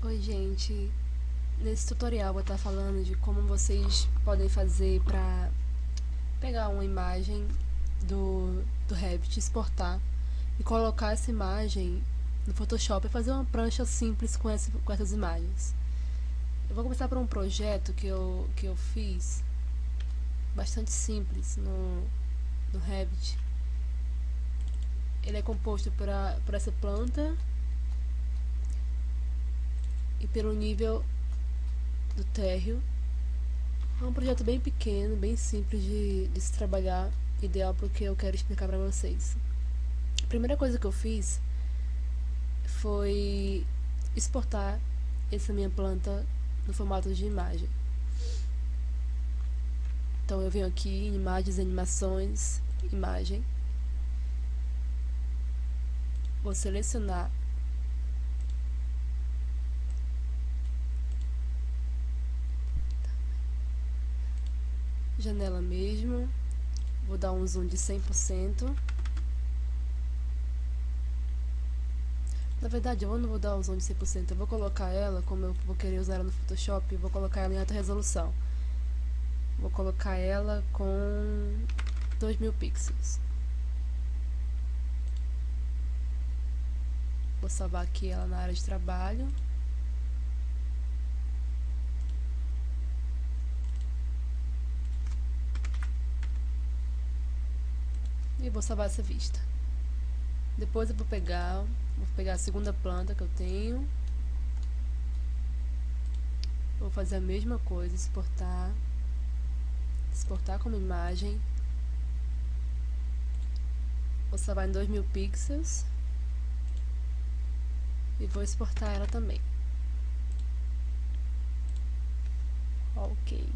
Oi, gente. Nesse tutorial eu vou estar falando de como vocês podem fazer para pegar uma imagem do Revit, exportar e colocar essa imagem no Photoshop e fazer uma prancha simples com essas imagens. Eu vou começar por um projeto que eu fiz bastante simples no Revit. Ele é composto por essa planta e pelo nível do térreo. É um projeto bem pequeno, bem simples de se trabalhar, ideal para o que eu quero explicar para vocês. A primeira coisa que eu fiz foi exportar essa minha planta no formato de imagem. Então eu venho aqui em imagens, animações, imagem. Vou selecionar janela mesmo, vou dar um zoom de 100%. Na verdade eu não vou dar um zoom de 100%, eu vou colocar ela, como eu vou querer usar ela no Photoshop, eu vou colocar ela em alta resolução. Vou colocar ela com 2000 pixels. Vou salvar aqui ela na área de trabalho. E vou salvar essa vista. Depois eu vou pegar a segunda planta que eu tenho. Vou fazer a mesma coisa, exportar como imagem. Vou salvar em 2000 pixels. E vou exportar ela também. Ok.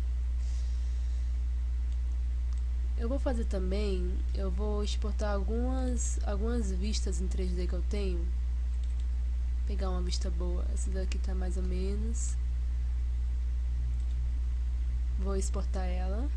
Eu vou fazer também, eu vou exportar algumas vistas em 3D que eu tenho. Pegar uma vista boa, essa daqui tá mais ou menos. Vou exportar ela.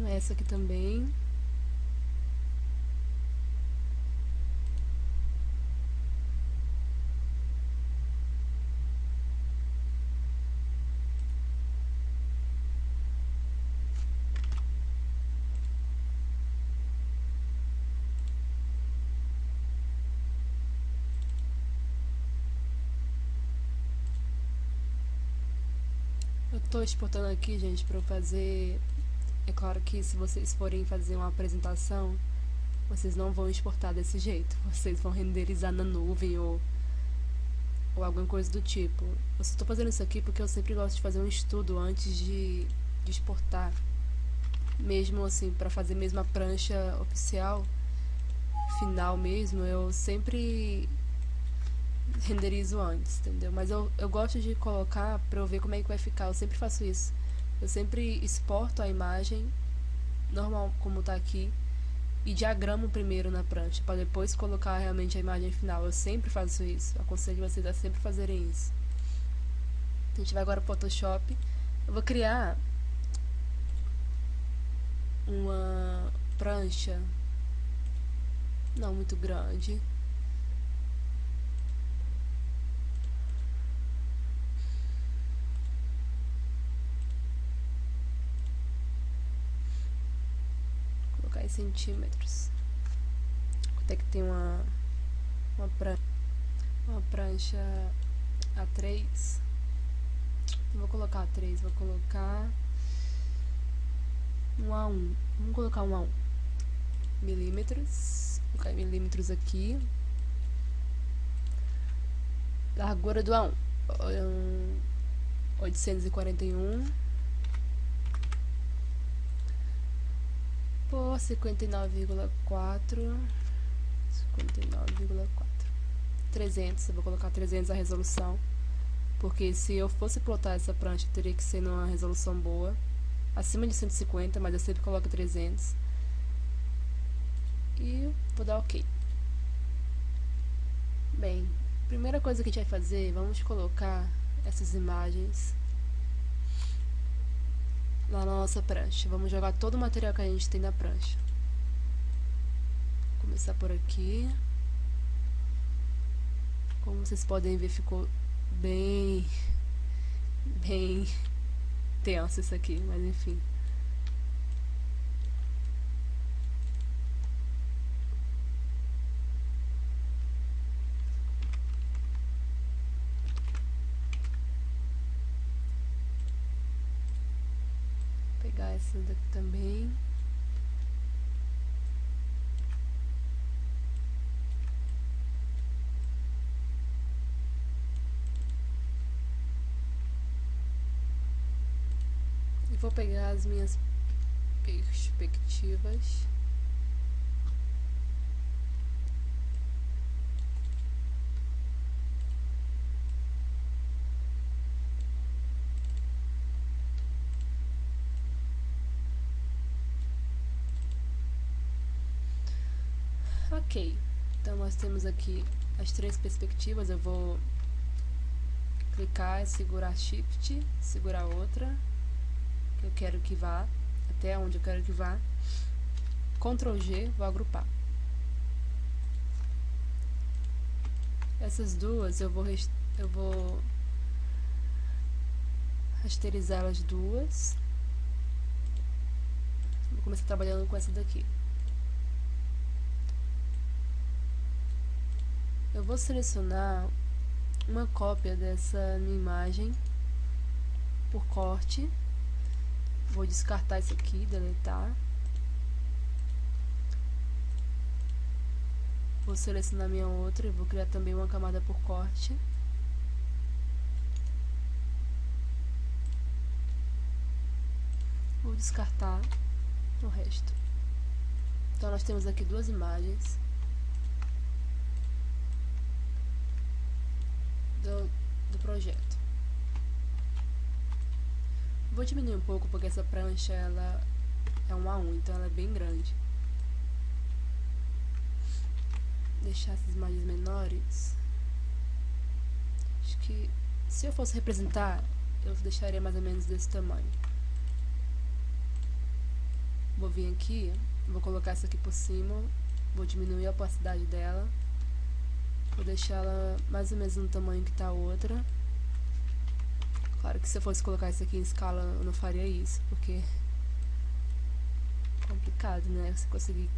Essa aqui também. Eu tô exportando aqui, gente, pra eu fazer... É claro que se vocês forem fazer uma apresentação, vocês não vão exportar desse jeito. Vocês vão renderizar na nuvem ou alguma coisa do tipo. Eu só tô fazendo isso aqui porque eu sempre gosto de fazer um estudo antes de exportar. Mesmo assim, pra fazer mesmo a prancha oficial, final mesmo, eu sempre renderizo antes, entendeu? Mas eu gosto de colocar pra eu ver como é que vai ficar. Eu sempre faço isso. Eu sempre exporto a imagem normal como tá aqui e diagramo primeiro na prancha para depois colocar realmente a imagem final. Eu sempre faço isso. Eu aconselho vocês a sempre fazerem isso. A gente vai agora pro Photoshop. Eu vou criar uma prancha não muito grande. Vou colocar em centímetros. Até que tem uma prancha A3. Não vou colocar A3, vou colocar um A1. Vamos colocar um A1. Milímetros. Vou colocar em milímetros aqui. Largura do A1. 841 por 59,4. 300, eu vou colocar 300 a resolução, porque se eu fosse plotar essa prancha teria que ser numa resolução boa, acima de 150, mas eu sempre coloco 300. E vou dar ok. Bem, Primeira coisa que a gente vai fazer, vamos colocar essas imagens lá na nossa prancha. Vamos jogar todo o material que a gente tem na prancha. Vou começar por aqui. Como vocês podem ver, ficou bem tenso isso aqui, mas enfim. Vou pegar essa daqui também. E vou pegar as minhas perspectivas. Ok, então nós temos aqui as três perspectivas. Eu vou clicar e segurar Shift, segurar outra, que eu quero que vá, até onde eu quero que vá. Ctrl G, vou agrupar. Essas duas eu vou rasterizar as duas. Vou começar trabalhando com essa daqui. Eu vou selecionar uma cópia dessa minha imagem por corte. Vou descartar isso aqui, deletar. Vou selecionar minha outra e vou criar também uma camada por corte. Vou descartar o resto. Então nós temos aqui duas imagens do projeto. Vou diminuir um pouco porque essa prancha ela é 1:1, então ela é bem grande. Deixar essas imagens menores. Acho que se eu fosse representar, eu deixaria mais ou menos desse tamanho. Vou vir aqui, vou colocar essa aqui por cima, vou diminuir a opacidade dela. Vou deixar ela mais ou menos no tamanho que está a outra. Claro que se eu fosse colocar isso aqui em escala, eu não faria isso, porque é complicado, né? Você conseguir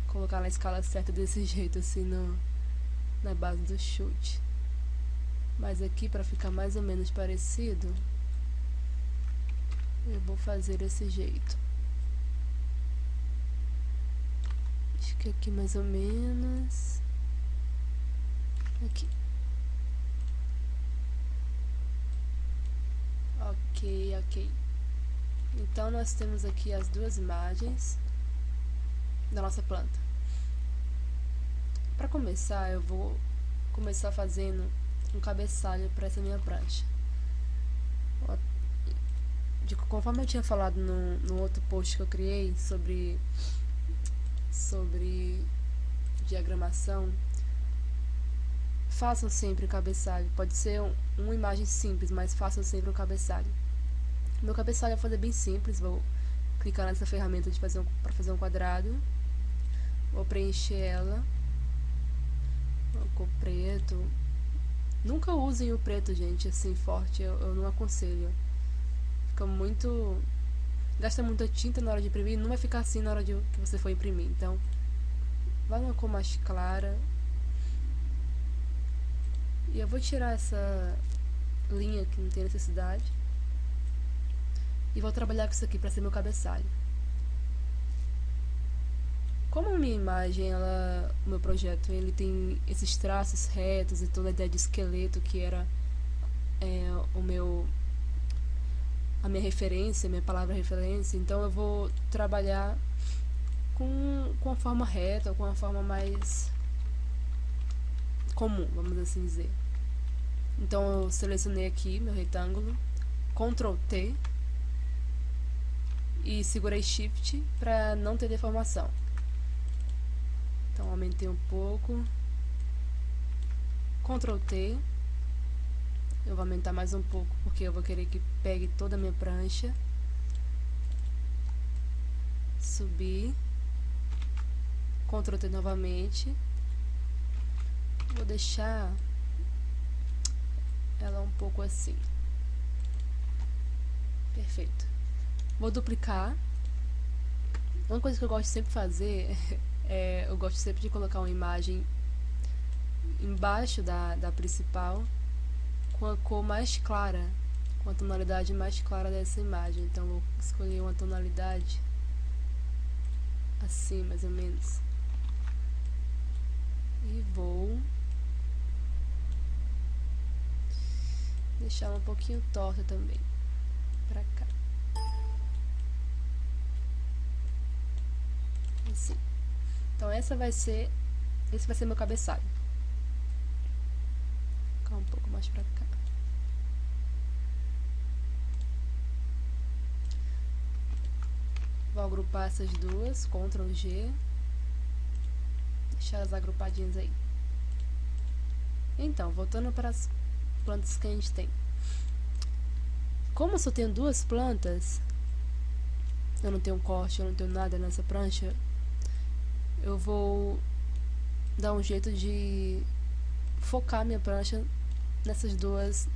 colocar na escala certa desse jeito, assim, na base do chute. Mas aqui, para ficar mais ou menos parecido, eu vou fazer desse jeito. Acho que aqui mais ou menos. Aqui. Ok. Então nós temos aqui as duas imagens da nossa planta. Para começar, eu vou começar fazendo um cabeçalho para essa minha prancha. Conforme eu tinha falado no outro post que eu criei sobre diagramação, façam sempre o cabeçalho. Pode ser uma imagem simples, mas façam sempre o cabeçalho. Meu cabeçalho eu vou fazer bem simples. Vou clicar nessa ferramenta para fazer um quadrado. Vou preencher ela com preto. Nunca usem o preto, gente, assim, forte. Eu não aconselho. Fica muito... Gasta muita tinta na hora de imprimir. Não vai ficar assim na hora que você for imprimir. Então, vá numa cor mais clara. E eu vou tirar essa linha que não tem necessidade. E vou trabalhar com isso aqui para ser meu cabeçalho. Como a minha imagem, o meu projeto, ele tem esses traços retos e toda a ideia de esqueleto que era a minha referência, a minha palavra referência, então eu vou trabalhar com a forma reta, ou com a forma mais comum, vamos assim dizer. Então eu selecionei aqui meu retângulo, Ctrl T e segurei Shift para não ter deformação. Então aumentei um pouco. Ctrl T. Eu vou aumentar mais um pouco, porque eu vou querer que pegue toda a minha prancha. Subir. Ctrl T novamente. Vou deixar ela um pouco assim. Perfeito. Vou duplicar. Uma coisa que eu gosto sempre de fazer eu gosto sempre de colocar uma imagem embaixo da principal com a cor mais clara, com a tonalidade mais clara dessa imagem. Então vou escolher uma tonalidade assim, mais ou menos, e vou deixar um pouquinho torta também pra cá, assim. Então esse vai ser meu cabeçalho. Vou colocar um pouco mais pra cá. Vou agrupar essas duas, Ctrl G, deixar elas agrupadinhas aí. Então, voltando para as plantas que a gente tem. Como eu só tenho duas plantas, eu não tenho corte, eu não tenho nada nessa prancha, eu vou dar um jeito de focar minha prancha nessas duas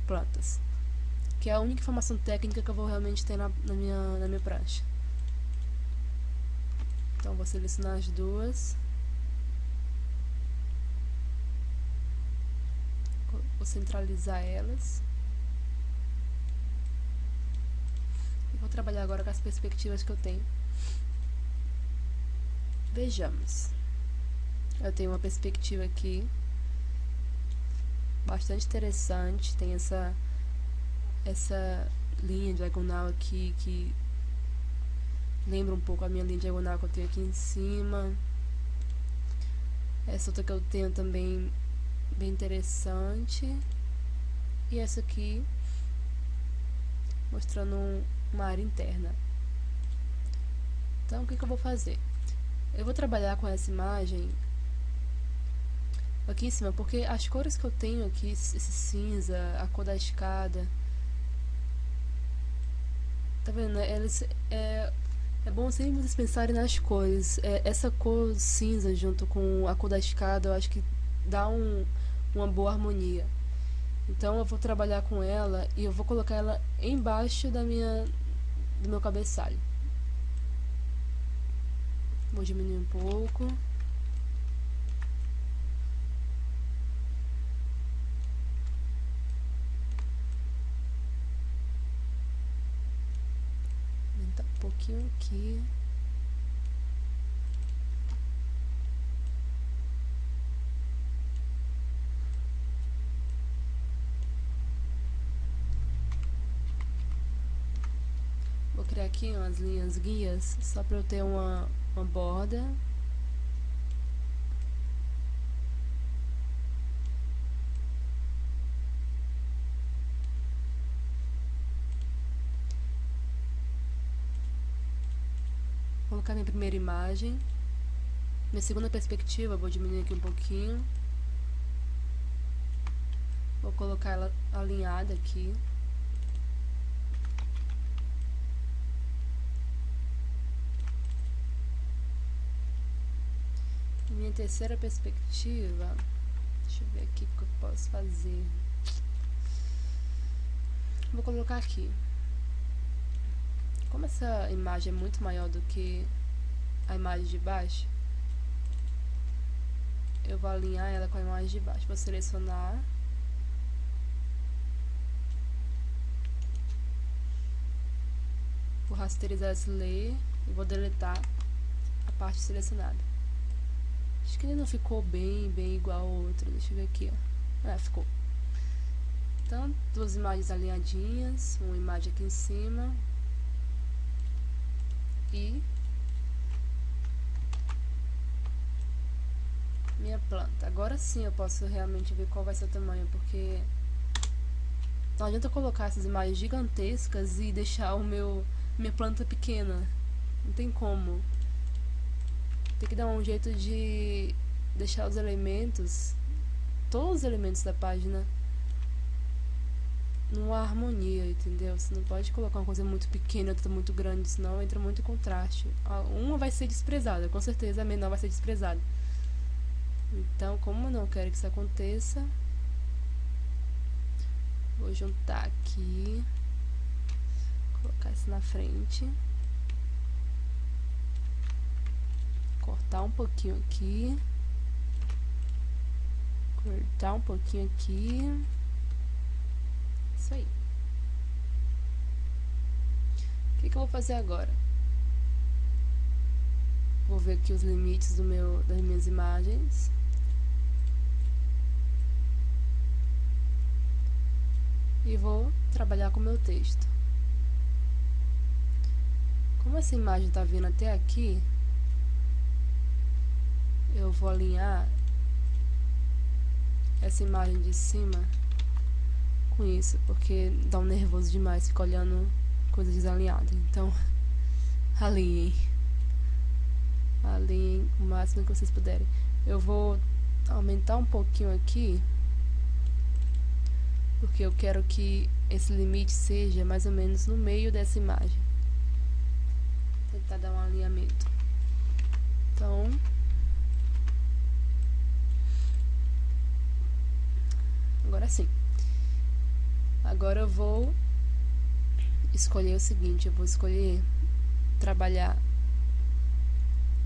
plantas, que é a única informação técnica que eu vou realmente ter na minha prancha. Então vou selecionar as duas, vou centralizar elas e vou trabalhar agora com as perspectivas que eu tenho. Vejamos, eu tenho uma perspectiva aqui bastante interessante, tem essa linha diagonal aqui que lembra um pouco a minha linha diagonal que eu tenho aqui em cima. Essa outra que eu tenho também bem interessante, e essa aqui mostrando uma área interna. Então o que eu vou fazer? Eu vou trabalhar com essa imagem aqui em cima, porque as cores que eu tenho aqui, esse cinza, a cor da escada, tá vendo? É bom sempre vocês pensarem nas cores. Essa cor cinza junto com a cor da escada, eu acho que dá uma boa harmonia. Então eu vou trabalhar com ela e eu vou colocar ela embaixo do meu cabeçalho. Vou diminuir um pouco. Aumentar um pouquinho aqui. Vou criar aqui umas linhas guias, só para eu ter uma borda. Vou colocar minha primeira imagem. Minha segunda perspectiva, vou diminuir aqui um pouquinho. Vou colocar ela alinhada aqui. Minha terceira perspectiva, deixa eu ver aqui o que eu posso fazer. Vou colocar aqui. Como essa imagem é muito maior do que a imagem de baixo, eu vou alinhar ela com a imagem de baixo. Vou selecionar. Vou rasterizar esse layer e vou deletar a parte selecionada. Acho que ele não ficou bem igual ao outro. Deixa eu ver aqui, ó. Ficou. Então, duas imagens alinhadinhas, uma imagem aqui em cima e minha planta. Agora sim eu posso realmente ver qual vai ser o tamanho, porque não adianta eu colocar essas imagens gigantescas e deixar minha planta pequena. Não tem como. Tem que dar um jeito de deixar os elementos todos os elementos da página numa harmonia, entendeu? Você não pode colocar uma coisa muito pequena, outra muito grande, senão entra muito contraste. Uma vai ser desprezada, com certeza a menor vai ser desprezada. Então, como eu não quero que isso aconteça, vou juntar aqui, colocar isso na frente, cortar um pouquinho aqui, cortar um pouquinho aqui. Isso aí. O que eu vou fazer agora? Vou ver aqui os limites das minhas imagens. E vou trabalhar com o meu texto. Como essa imagem está vindo até aqui, eu vou alinhar essa imagem de cima com isso, porque dá um nervoso demais ficar olhando coisa desalinhada. Então, alinhem o máximo que vocês puderem. Eu vou aumentar um pouquinho aqui, porque eu quero que esse limite seja mais ou menos no meio dessa imagem. Vou tentar dar um alinhamento. Então, agora sim. Agora eu vou escolher o seguinte, eu vou escolher trabalhar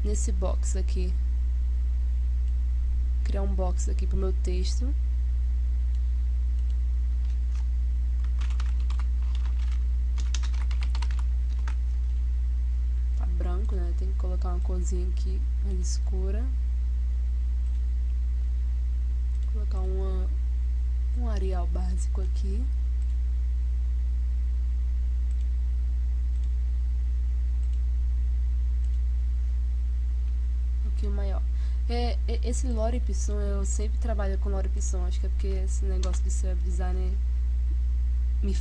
nesse box aqui, criar um box aqui para o meu texto. Tá branco, né? Tem que colocar uma corzinha aqui mais escura. Vou colocar um Arial básico aqui. Maior. Esse Lore Pisson, eu sempre trabalho com Lore Pisson, acho que é porque esse negócio de ser designer me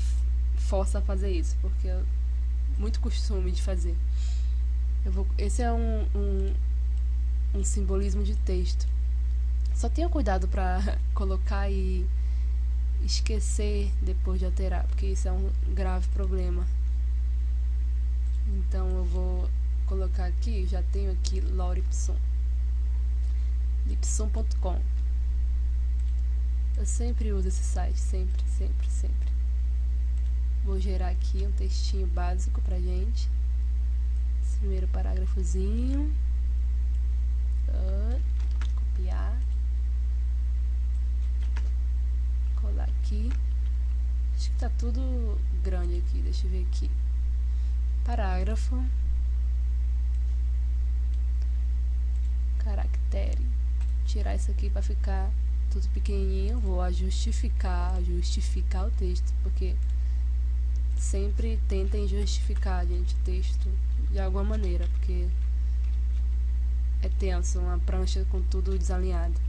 força a fazer isso, porque é muito costume de fazer. Esse é um simbolismo de texto. Só tenha cuidado para colocar e esquecer depois de alterar, porque isso é um grave problema. Então eu vou colocar aqui, já tenho aqui Lore Pisson. Lipson.com. Eu sempre uso esse site, sempre. Vou gerar aqui um textinho básico pra gente. Esse primeiro parágrafozinho. Copiar. Colar aqui. Acho que tá tudo grande aqui, deixa eu ver aqui. Parágrafo. Caractere. Tirar isso aqui para ficar tudo pequenininho. Vou justificar o texto, porque sempre tentem justificar, gente, o texto de alguma maneira, porque é tenso uma prancha com tudo desalinhado.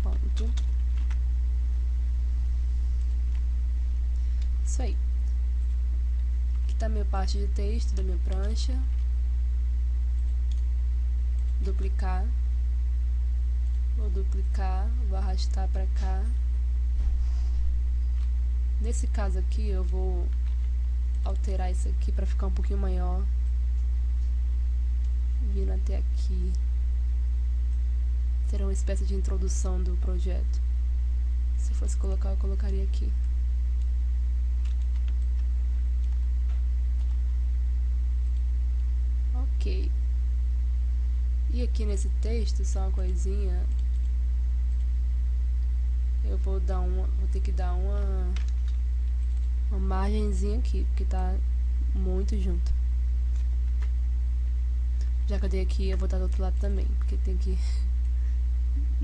Ponto. Isso aí. Aqui tá a minha parte de texto da minha prancha. Duplicar, vou arrastar para cá. Nesse caso aqui eu vou alterar isso aqui para ficar um pouquinho maior, vindo até aqui. Será uma espécie de introdução do projeto. Se fosse colocar, eu colocaria aqui. Ok. E aqui nesse texto, só uma coisinha, eu vou ter que dar uma margenzinha aqui, porque tá muito junto. Já que eu dei aqui, eu vou dar do outro lado também, porque tem que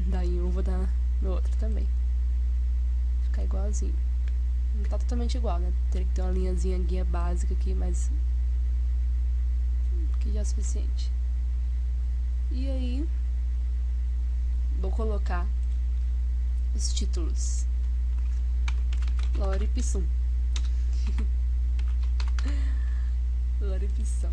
dar em um, vou dar no outro também. Ficar igualzinho. Não tá totalmente igual, né? Teria que ter uma linhazinha guia básica aqui, mas que já é suficiente. E aí, vou colocar os títulos. Lore Pisson. Lore Pisson.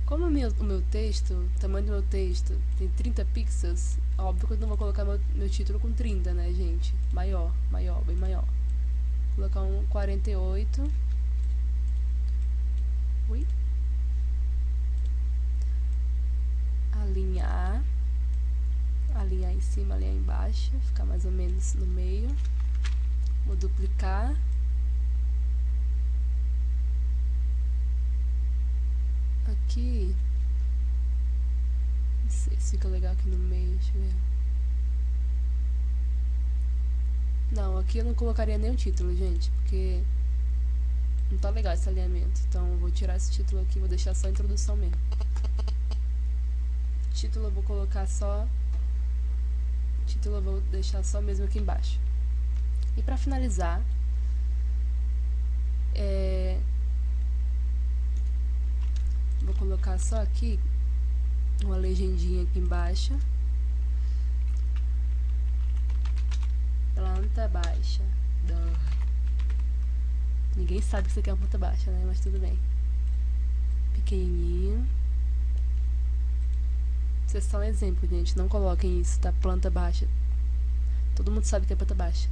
Como o meu texto, o tamanho do meu texto tem 30 pixels, óbvio que eu não vou colocar meu título com 30, né, gente? Maior, bem maior. Vou colocar um 48. Ui. Alinhar em cima, alinhar embaixo, ficar mais ou menos no meio. Vou duplicar. Aqui, não sei se fica legal aqui no meio, deixa eu ver. Não, aqui eu não colocaria nenhum título, gente, porque não tá legal esse alinhamento. Então eu vou tirar esse título aqui, vou deixar só a introdução mesmo. Título eu vou colocar só... Título eu vou deixar só mesmo aqui embaixo. E pra finalizar, vou colocar só aqui uma legendinha aqui embaixo. Planta baixa. Ninguém sabe que isso aqui é uma planta baixa, né? Mas tudo bem. Pequenininho. Isso é só um exemplo, gente. Não coloquem isso, tá? Planta baixa. Todo mundo sabe que é planta baixa.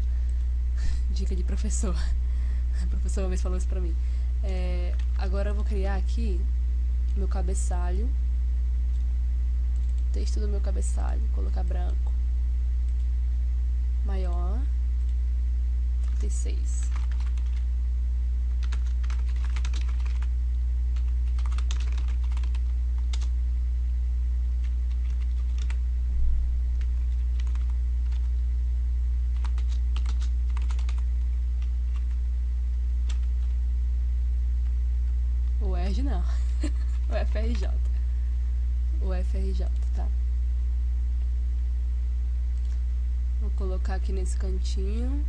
Dica de professor. A professora uma vez falou isso pra mim. Agora eu vou criar aqui meu cabeçalho. Texto do meu cabeçalho. Colocar branco. Maior. 36. O ERJ não. O FRJ. O FRJ, tá? Vou colocar aqui nesse cantinho.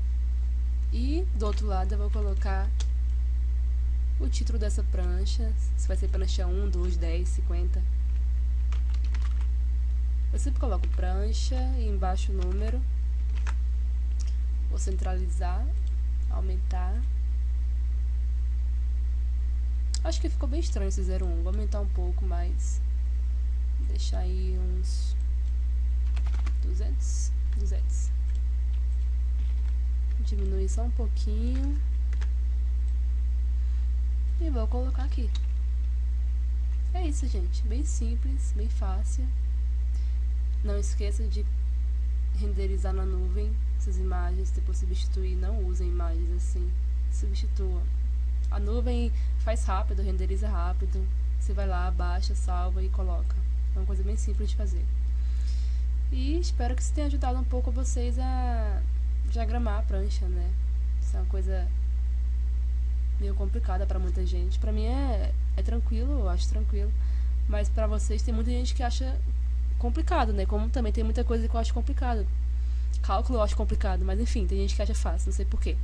E do outro lado eu vou colocar o título dessa prancha. Se vai ser prancha 1, 2, 10, 50. Eu sempre coloco prancha e embaixo o número. Vou centralizar, aumentar. Acho que ficou bem estranho esse 01. Vou aumentar um pouco mais. Deixar aí uns 200. Diminuir só um pouquinho. E vou colocar aqui. É isso, gente. Bem simples, bem fácil. Não esqueça de renderizar na nuvem essas imagens. Depois substituir. Não usem imagens assim. Substitua. A nuvem faz rápido, renderiza rápido. Você vai lá, baixa, salva e coloca. É uma coisa bem simples de fazer. E espero que isso tenha ajudado um pouco vocês a diagramar a prancha, né? Isso é uma coisa meio complicada para muita gente. Para mim é tranquilo, eu acho tranquilo. Mas para vocês tem muita gente que acha complicado, né? Como também tem muita coisa que eu acho complicado. Cálculo eu acho complicado, mas enfim, tem gente que acha fácil, não sei porquê.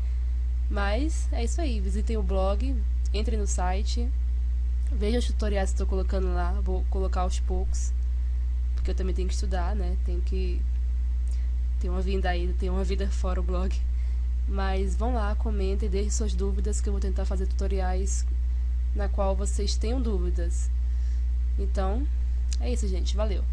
Mas é isso aí, visitem o blog, entrem no site, vejam os tutoriais que estou colocando lá, vou colocar aos poucos, porque eu também tenho que estudar, né? Tenho que ter uma vida aí, ter uma vida fora o blog. Mas vão lá, comentem, deixem suas dúvidas, que eu vou tentar fazer tutoriais na qual vocês tenham dúvidas. Então, é isso, gente. Valeu!